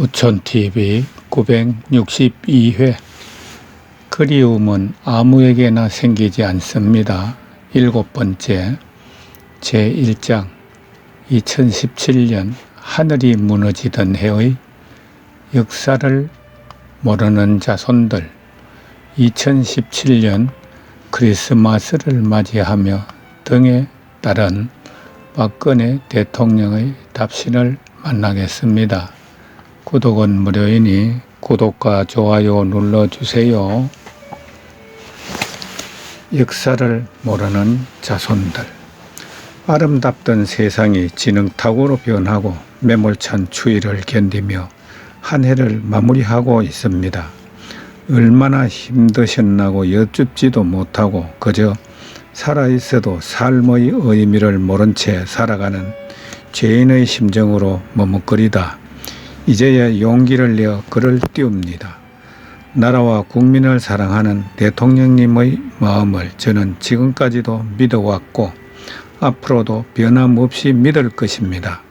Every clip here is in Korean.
우촌TV 962회 그리움은 아무에게나 생기지 않습니다. 7번째 제1장 2017년 하늘이 무너지던 해의 역사를 모르는 자손들. 2017년 크리스마스를 맞이하며 등에 따른 박근혜 대통령의 답신을 만나겠습니다. 구독은 무료이니 구독과 좋아요 눌러주세요. 역사를 모르는 자손들. 아름답던 세상이 진흙탕으로 변하고 매몰찬 추위를 견디며 한 해를 마무리하고 있습니다. 얼마나 힘드셨나고 여쭙지도 못하고 그저 살아있어도 삶의 의미를 모른 채 살아가는 죄인의 심정으로 머뭇거리다 이제야 용기를 내어 글을 띄웁니다. 나라와 국민을 사랑하는 대통령님의 마음을 저는 지금까지도 믿어왔고 앞으로도 변함없이 믿을 것입니다.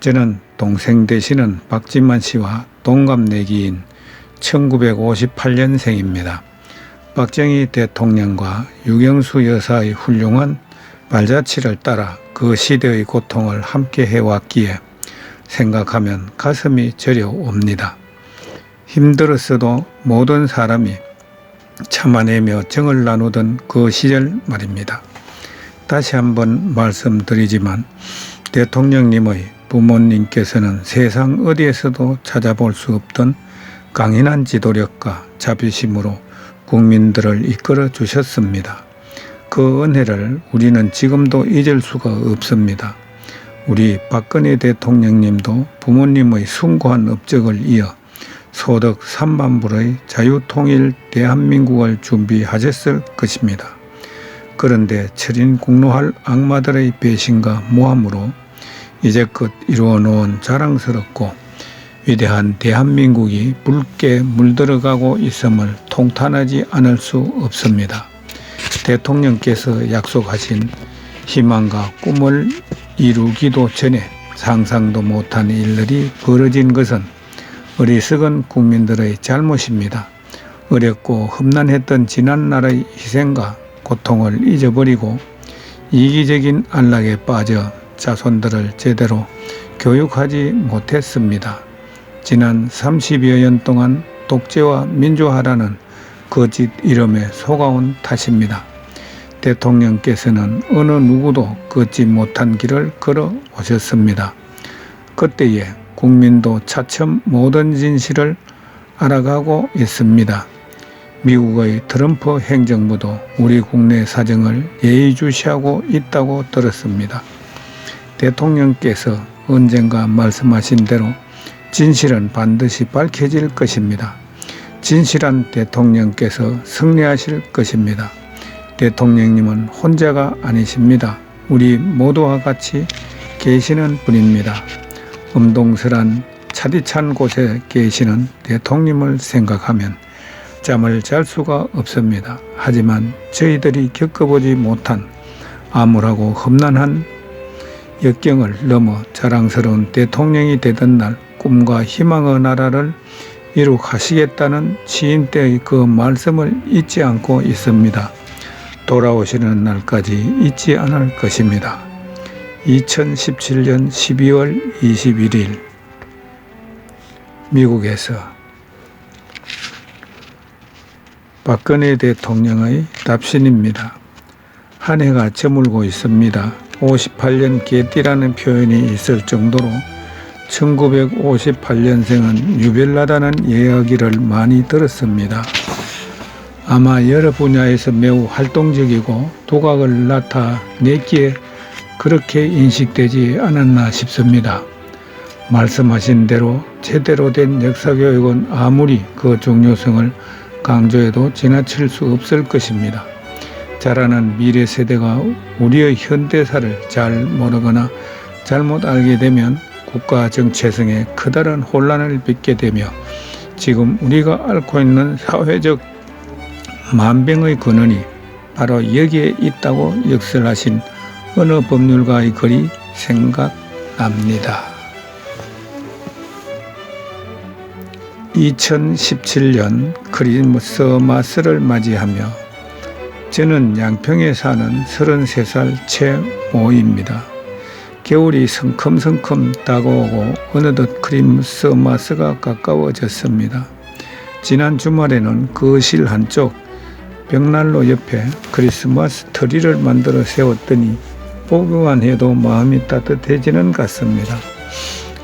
저는 동생 되시는 박진만 씨와 동갑내기인 1958년생입니다. 박정희 대통령과 유경수 여사의 훌륭한 발자취를 따라 그 시대의 고통을 함께 해왔기에 생각하면 가슴이 저려옵니다. 힘들었어도 모든 사람이 참아내며 정을 나누던 그 시절 말입니다. 다시 한번 말씀드리지만 대통령님의 부모님께서는 세상 어디에서도 찾아볼 수 없던 강인한 지도력과 자비심으로 국민들을 이끌어 주셨습니다. 그 은혜를 우리는 지금도 잊을 수가 없습니다. 우리 박근혜 대통령님도 부모님의 숭고한 업적을 이어 소득 3만 불의 자유통일 대한민국을 준비하셨을 것입니다. 그런데 철인공로할 악마들의 배신과 모함으로 이제껏 이루어놓은 자랑스럽고 위대한 대한민국이 붉게 물들어가고 있음을 통탄하지 않을 수 없습니다. 대통령께서 약속하신 희망과 꿈을 이루기도 전에 상상도 못한 일들이 벌어진 것은 어리석은 국민들의 잘못입니다. 어렵고 험난했던 지난날의 희생과 고통을 잊어버리고 이기적인 안락에 빠져 자손들을 제대로 교육하지 못했습니다. 지난 30여 년 동안 독재와 민주화라는 거짓 이름에 속아온 탓입니다. 대통령께서는 어느 누구도 걷지 못한 길을 걸어 오셨습니다. 그때에 국민도 차츰 모든 진실을 알아가고 있습니다. 미국의 트럼프 행정부도 우리 국내 사정을 예의주시하고 있다고 들었습니다. 대통령께서 언젠가 말씀하신 대로 진실은 반드시 밝혀질 것입니다. 진실한 대통령께서 승리하실 것입니다. 대통령님은 혼자가 아니십니다. 우리 모두와 같이 계시는 분입니다. 음동설한 차디찬 곳에 계시는 대통령님을 생각하면 잠을 잘 수가 없습니다. 하지만 저희들이 겪어보지 못한 암울하고 험난한 역경을 넘어 자랑스러운 대통령이 되던 날 꿈과 희망의 나라를 이룩하시겠다는 취임 때의 그 말씀을 잊지 않고 있습니다. 돌아오시는 날까지 잊지 않을 것입니다. 2017년 12월 21일 미국에서 박근혜 대통령의 답신입니다. 한 해가 저물고 있습니다. 58년 개띠라는 표현이 있을 정도로 1958년생은 유별나다는 이야기를 많이 들었습니다. 아마 여러 분야에서 매우 활동적이고 두각을 나타냈기에 그렇게 인식되지 않았나 싶습니다. 말씀하신 대로 제대로 된 역사교육은 아무리 그 중요성을 강조해도 지나칠 수 없을 것입니다. 자라는 미래 세대가 우리의 현대사를 잘 모르거나 잘못 알게 되면 국가 정체성에 커다란 혼란을 빚게 되며 지금 우리가 앓고 있는 사회적 만병의 근원이 바로 여기에 있다고 역설하신 어느 법률가의 글이 생각납니다. 2017년 크리스마스를 맞이하며 저는 양평에 사는 33살 최모입니다. 겨울이 성큼성큼 다가오고 어느덧 크리스마스가 가까워졌습니다. 지난 주말에는 거실 한쪽 벽난로 옆에 크리스마스 트리를 만들어 세웠더니 보기만 해도 마음이 따뜻해지는 것 같습니다.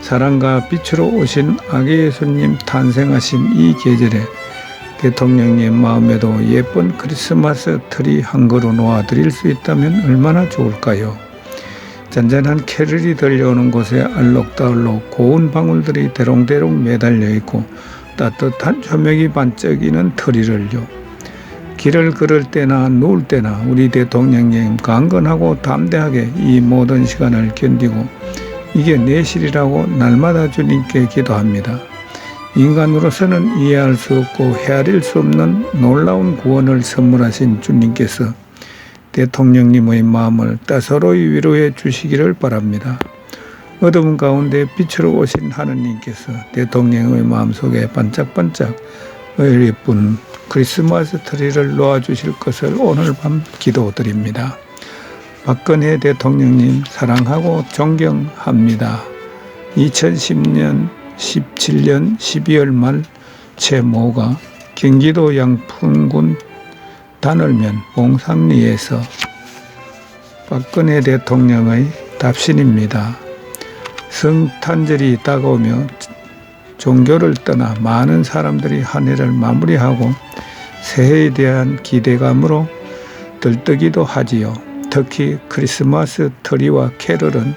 사랑과 빛으로 오신 아기 예수님 탄생하신 이 계절에 대통령님 마음에도 예쁜 크리스마스 트리 한 그루 놓아드릴 수 있다면 얼마나 좋을까요? 잔잔한 캐럴이 들려오는 곳에 알록달록 고운 방울들이 대롱대롱 매달려 있고 따뜻한 조명이 반짝이는 트리를요. 길을 걸을 때나 누울 때나 우리 대통령님 강건하고 담대하게 이 모든 시간을 견디고 이게 내실이라고 날마다 주님께 기도합니다. 인간으로서는 이해할 수 없고 헤아릴 수 없는 놀라운 구원을 선물하신 주님께서 대통령님의 마음을 따사로이 위로해 주시기를 바랍니다. 어두운 가운데 빛으로 오신 하느님께서 대통령의 마음속에 반짝반짝 예쁜 크리스마스 트리를 놓아주실 것을 오늘 밤 기도드립니다. 박근혜 대통령님 사랑하고 존경합니다. 2017년 12월 말 최모가 경기도 양평군 단을면 봉상리에서 박근혜 대통령의 답신입니다. 성탄절이 다가오며 종교를 떠나 많은 사람들이 한 해를 마무리하고 새해에 대한 기대감으로 들뜨기도 하지요. 특히 크리스마스 트리와 캐럴은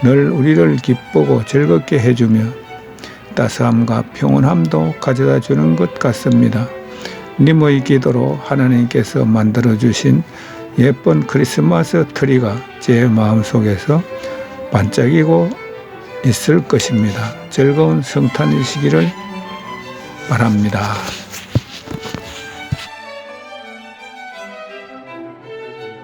늘 우리를 기쁘고 즐겁게 해주며 따스함과 평온함도 가져다 주는 것 같습니다. 님의 기도로 하나님께서 만들어주신 예쁜 크리스마스 트리가 제 마음속에서 반짝이고 있을 것입니다. 즐거운 성탄이시기를 바랍니다.